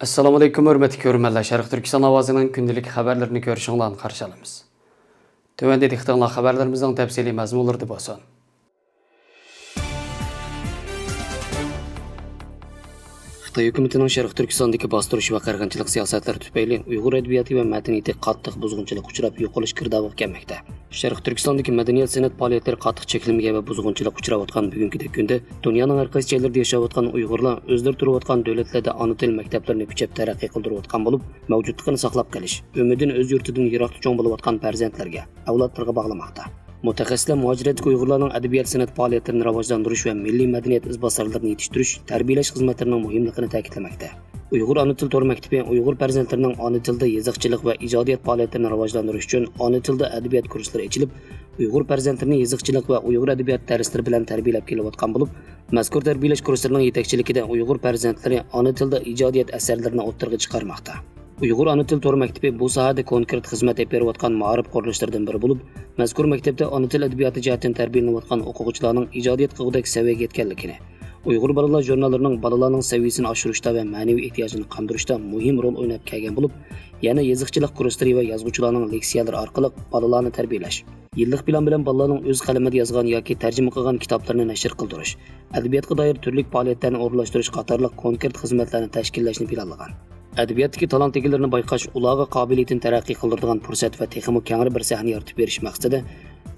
Assalomu alaykum, hurmatli ko'ruvchilar. Sherqiy Türkistan Awazining kündilik xəbərlərini görüşüngizdən qarşı alamiz. Tövəndə diqqətinizə xəbərlərimizin təfsili məzmunları bo'lsin. Xitay hökumətinin Sherqiy Türkistandakı bastırış və qırğınçılıq siyasətləri tüpəyli Uyğur ədəbiyyatı və mədəniyyəti qattiq buzğunçılıq uçrab yo'qolish girdabı gəlməkdə. Sherqiy Türkistandakı mədəniyyət sənət fəaliyyətləri qattiq çəkilməyə və buzğunçılıq uçrayotgan bugungi kunda dunyoning har qaysi joylarida yashayotgan Uyg'urlar o'zlari turayotgan davlatlarda ona til maktablarini kuchab taraqqiy qildirayotgan bo'lib, mavjudligini saqlab qolish, umidini o'z yurtidan yiroqda cho'ng bo'layotgan farzandlarga, avlodlarga bog'lamoqda. Mutaxassislar muhojiratdagi Uyg'urlarning adabiyot san'at faoliyatlarini rivojlantirish va milliy madaniyat izbosarlarini yetishtirish, tarbiyalash xizmatlarining muhimligini ta'kidlamoqda. Uyg'ur ona til to'r maktabi Uyg'ur farzandlarining ona tilda yezikçilik va ijodiyot faoliyatlarini rivojlantirish uchun ona tilda adabiyot kurslari ochilib, Uyg'ur farzandlarini yezikçilik va Uyg'ur adabiyot darslari bilan tarbiyalab kelayotgan bo'lib, mazkur tarbiyalash kurslarining yetakchiligida Uyg'ur farzandlari ona tilda ijodiyot asarlarini o'ttirg'i chiqarmoqda. Uyg'ur ona til to'r maktabi bu sohada konkret xizmat berayotgan ma'rif qurilishlardan biri bo'lib, mazkur maktabda ona til adabiyoti jihatdan tarbiyalanayotgan o'quvchilarning ijodiyot qilgudek saviyaga yetganligini, Uyg'ur bolalar jurnallarining bolalarning saviyasini oshirishda va ma'naviy ehtiyojini qondirishda muhim rol o'ynab kelgan bo'lib, yana yezikchilik kurslari va yozuvchilarning leksiyalari orqali bolalarni tarbiyalash, yillik plan bilan bolalarning o'z qalamida yozgan yoki tarjima qilgan kitoblarini nashr qildirish, adabiyotga doir turli faoliyatlarni o'rnalashtirish qatorliq konkret xizmatlarni tashkillashni planlagan. Adabiyotdagi talant egallarini bayqash, ularga qobiliyatini taraqqiy qildiradigan fursat va texnik kengri bir sahna yaratib berish maqsadida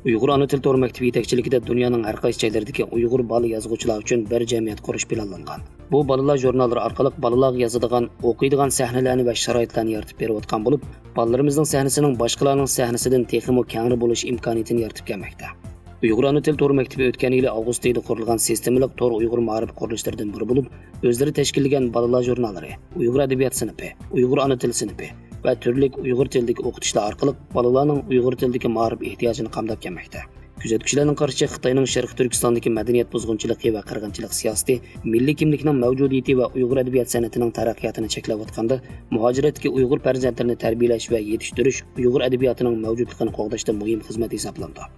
Uyg'ur ona til to'r maktabi yetakchiligida dunyoning har qaysi joylaridagi Uyg'ur bola yozuvchilar uchun bir jamiyat qurish planlangan. Bu bolalar jurnallari orqali bolalar yozadigan, o'qiydigan sahnalarni va sharoitlarni yaratib berayotgan bo'lib, bolalarimizning sahnasining boshqalarning sahnasidan texnik kengri bo'lish imkoniyatini yaratib kelmoqda. Uyg'ur ona til to'r maktabi o'tgan yili avgust oyida qurilgan sistemalik to'r Uyg'ur ma'rif qurilishlaridan biri bo'lib, o'zlari tashkillagan bolalar jurnallari, Uyg'ur adabiyot sinfi, Uyg'ur ona til sinfi va turli Uyg'ur tilidagi o'qitishlar orqali bolalarning Uyg'ur tilidagi ma'rif ehtiyojini qamdab kelmoqda. Kuzatuvchilarning qarashicha Xitoyning Sherqiy Turkistondagi madaniyat buzg'unchiligi va qirg'inchilik siyosati milliy kimlikning mavjudiyati va Uyg'ur adabiyot san'atining taraqqiyotini cheklayotganda, muhojiratdagi Uyg'ur farzandlarini tarbiyalash va yetishtirish Uyg'ur adabiyotining mavjudligini qo'g'dashda muhim xizmat hisoblandi.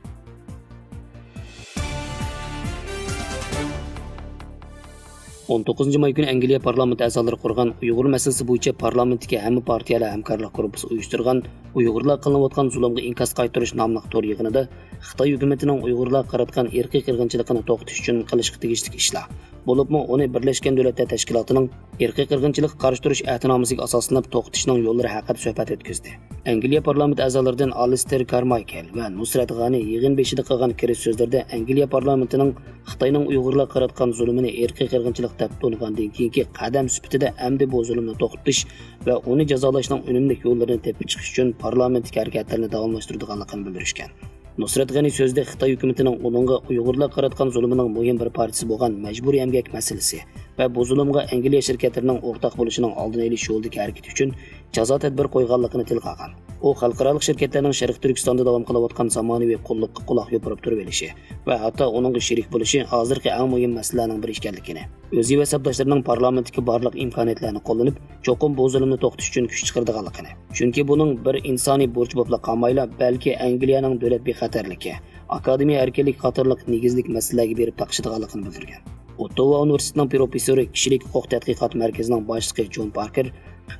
19 may günü Angliya parlament a'zolari qurgan Uyg'ur masalasi bo'yicha parlamentdagi hamma partiyalar hamkorlik guruhi uyushtirgan Uyg'urlar qilinayotgan zulmga inkos qaytarish nomli to'r yig'inida Xitoy hukumatining Uyg'urlar qaratgan irqiy qirg'inchilikni to'xtatish uchun qilishga tegishli ishlar bo'libmi, uni Birlashgan Davlatlar Tashkilotining irqiy qirg'inchilikka qarshi turish ahdnomasiga asoslanib to'xtatishning yo'llari haqida suhbat o'tkazdi. Angliya parlament a'zolaridan Alister Carmichael va Nusrat G'ani yig'in beshida qilgan kirish so'zlarda Angliya parlamentining Xitoyning Uyg'urlar qaratgan zulmini irqiy qirg'inchilik deb to'nigandan keyingi qadam sifatida amdi bu zulmni to'xtatish va uni jazolashning unumli yo'llarini tepib chiqish uchun parlamentdagi harakatlarni davomlashtiradiganligini bildirishgan. Nusrat G'ani so'zida Xitoy hukumatining uningga Uyg'urlar qaratgan zulmining muhim bir partiyasi bo'lgan majburiy emgak masalasi va bu zulmga Angliya shirkatlarining o'rtoq bo'lishining oldini olish yo'lidagi harakat uchun jazo tadbir qo'yganligini tilga olgan. U xalqaro shirkatlarning Sherqiy Turkistonda davom qilayotgan zamonaviy qo'lliqqa quloq yo'pirib turib olishi va hatto uningga sherik bo'lishi hozirgi eng muhim masalalarning biri ekanligini, o'zi va sabdoshlarining parlamentdagi barliq imkoniyatlarni qo'llanib, cho'qim bu zulmni to'xtatish uchun kuch chiqaradiganligini, chunki buning bir insoniy burch bo'lib qolmayla, balki Angliyaning davlat bexatarligi, akademiya erkinlik qatorliq negizlik masalalarga berib taqishadiganligini bildirgan. Ottawa universitetining professori kishilik huquq tadqiqot markazining boshlig'i John Parker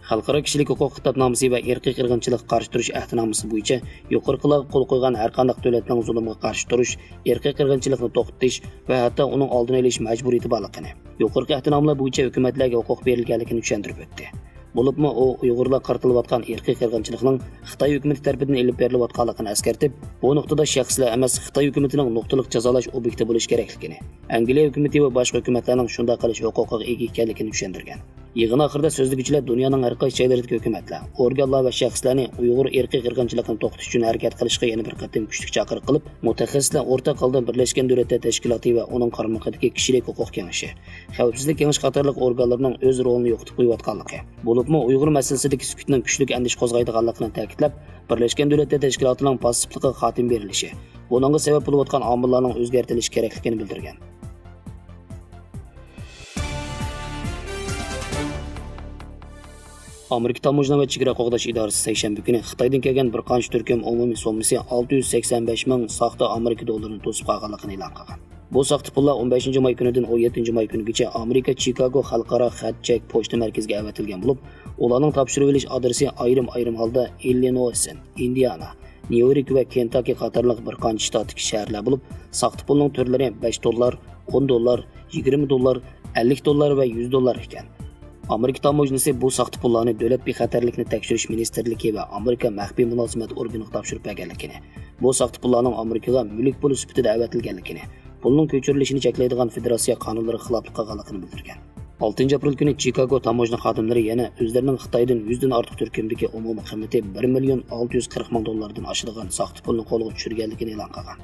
Xalqaro kishilik huquq kitobnomasi va irqiy qirg'inchilikka qarshi turish ahdnomasi bo'yicha yuqoriqilarga qo'l qo'ygan har qanday davlatning zulmiga qarshi turish, irqiy qirg'inchilikni to'xtatish va hatto uning oldini olish majburiyati borligini, yuqorqi ahdnomlar bo'yicha hukumatlarga huquq berilganligini tushuntirib o'tdi. Bo'libmi, u Uyg'urlar qaratilayotgan irqiy qirg'inchilikning Xitoy hukumati tomonidan olib berilayotganligini eskartib, bu nuqtada shaxslar emas, Xitoy hukumatining nuqtalik jazolash obyekti bo'lish kerakligini, Angliya hukumati va boshqa hukumatlarning shunday qilish huquqiga ega ekanligini tushuntirgan. Yig'in oxirida so'zlovchilar dunyoning har qaysi joylaridagi hukumatlar, organlar va shaxslarni Uyg'ur irqiy qirg'inchilikni to'xtatish uchun harakat qilishga yana bir qatim kuchli chaqiriq qilib, mutaxassislar o'rtaq holda Birlashgan Davlatlar Tashkiloti va uning qaramog'idagi kishilik huquq kengashi, xavfsizlik kengashi qatorliq organlarning o'z rolini yo'qotib qo'yayotganligi, bo'libmi Uyg'ur masalasidagi sukutning kuchli andish qo'zg'aydiganligini ta'kidlab, Birlashgan Davlatlar Tashkilotining passivligiga xotim berilishi, buningga sabab bo'layotgan omillarning o'zgartirilishi kerakligini bildirgan. Amerika tاموژنىسى va chegara qo'g'dash idorasi seshanba kuni Xitoydan kelgan bir qancha turkum umumiy so'mmasi 685 ming saxta Amerika dollarini to'sib qolganligini e'lon qilgan. Bu saxta pullar 15 may kunidan 17 may kunigacha Amerika Chicago xalqaro xat-chek pochta markaziga avatilgan bo'lib, ularning topshirib olish adresi ayrim holda Illinois, Indiana, New York va Kentucky qatorliq bir qancha shtatdagi shaharlar bo'lib, saxta pulning turlari $5, $10, $20, $50 va $100 ekan. Amerika tاموژنىسى bu saxta pullarni davlat bexatarlikni tekshirish ministerligi va Amerika maxfiy munosabat organiga topshirib berganligini, bu saxta pullarning Amerikaga mulk puli sifatida avatilganligini, pulning ko'chirilishini cheklaydigan federatsiya qonunlariga xiloflik qilganligini bildirgan. 6 aprel kuni Chicago tamojna xodimlari yana o'zlarining Xitoydan 100 dan ortiq turkumdagi umumiy qiymati $1,640,000 dan oshadigan saxta pulni qo'lga tushirganligini e'lon qilgan.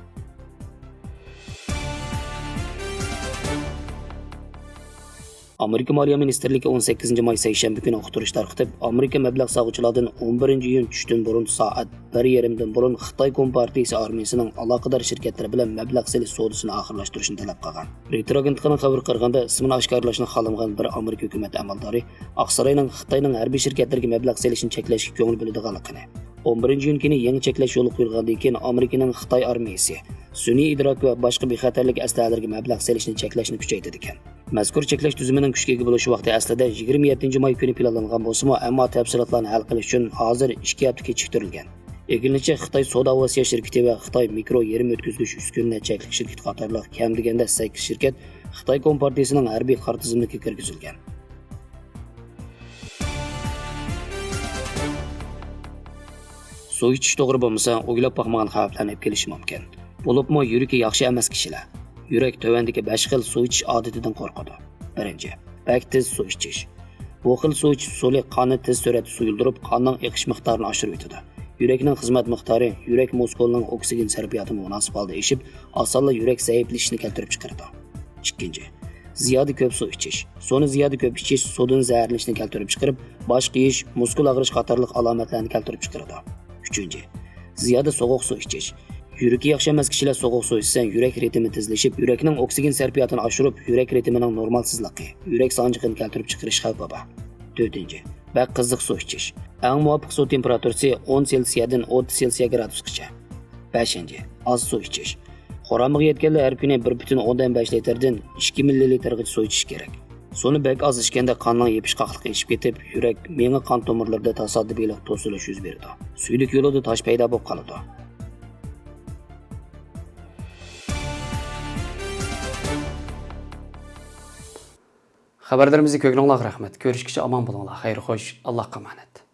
Amerika Moliya Ministerligi 18 may seshanba kuni uqtirish tarqatib, Amerika mablag' sog'uvchilardan 11 iyun tushdan burun soat 1:30 dan burun Xitoy Kompartiyasi armiyasining aloqador shirkatlari bilan mablag' selish sodasini oxirlashtirishni talab qilgan. Reuters agentligining xabar qilganda, ismini oshkorlashni xohlamagan bir Amerika hukumat amaldori Oqsaroyning Xitoyning harbiy shirkatlariga mablag' selishni cheklashga ko'ngil biladiganligini, 11 iyun kuni yangi cheklash yo'li qo'yilgandan keyin Amerikaning Xitoy armiyasi sun'iy idrok va boshqa bexatarlik aslihalariga mablag' selishni cheklashni kuchaytirdi ekan. Mazkur cheklash tuzimining kuchga ega bo'lishi vaqti aslida 27 may kuni planlangan bo'lsa-mu, ammo tafsilotlarni hal qilish uchun hozir 2 hafta kechiktirilgan. Egilnicha Xitoy Soda Awazi shirkati va Xitoy mikro yerim o'tkazgich uskunlar cheklik shirkati qatorliq kam deganda 8 shirkat Xitoy Kompartiyasining harbiy qor tizimiga kirgizilgan. Suv ichish to'g'ri bo'lmasa, o'ylab boqmagan xavflarni olib kelishi mumkin. Bo'libmi yuragi yaxshi emas kishilar. Yurak tövəndəki 5 xil suv ichish odatidan qo'rqadi. Birinchi, bak tez suv ichish. Bu xil suv ichish usuli qonni tez sur'atda suyuldirib, qonning eqish miqdorini oshirib o'tadi. Yurakning xizmat miqdori yurak muskulining oksigen sarfiyatini munosib holda eshib, osonla yurak zaiflashishini keltirib chiqaradi. Ikkinchi, ziyoda ko'p suv ichish. Suvni ziyoda ko'p ichish suvdan zaharlanishni keltirib chiqarib, bosh qiyish, muskul og'rish qatorliq alomatlarni keltirib chiqaradi. Uchinchi, ziyoda sovuq suv ichish. Yuragi yaxshi emas kishilar sovuq suv ichsa, yurak ritmi tezlashib, yurakning oksigen sarfiyatini oshirib, yurak ritmining normalsizligi, yurak sonjiqini keltirib chiqarish xavfi bor. 4. Bak qiziq suv ichish. Eng muvofiq suv temperaturasi 10 selsiyadan 30 selsiya gradusgacha. 5. Az suv ichish. Qoramig'i yetganlar har kuni 1,5 litrdan 2 millilitrgacha suv ichish kerak. Suvni bak az ichganda qonning yepishqoqligi eshib ketib, yurak meni qon tomirlarida tasoddifiy to'silish yuz beradi. Suylik yo'lida tosh paydo bo'lib qoladi. Xəbərlərimizə köklüğünə rəhmət. Görüşkici aman bulunlar. Xeyir xoş. Allah'a emanet.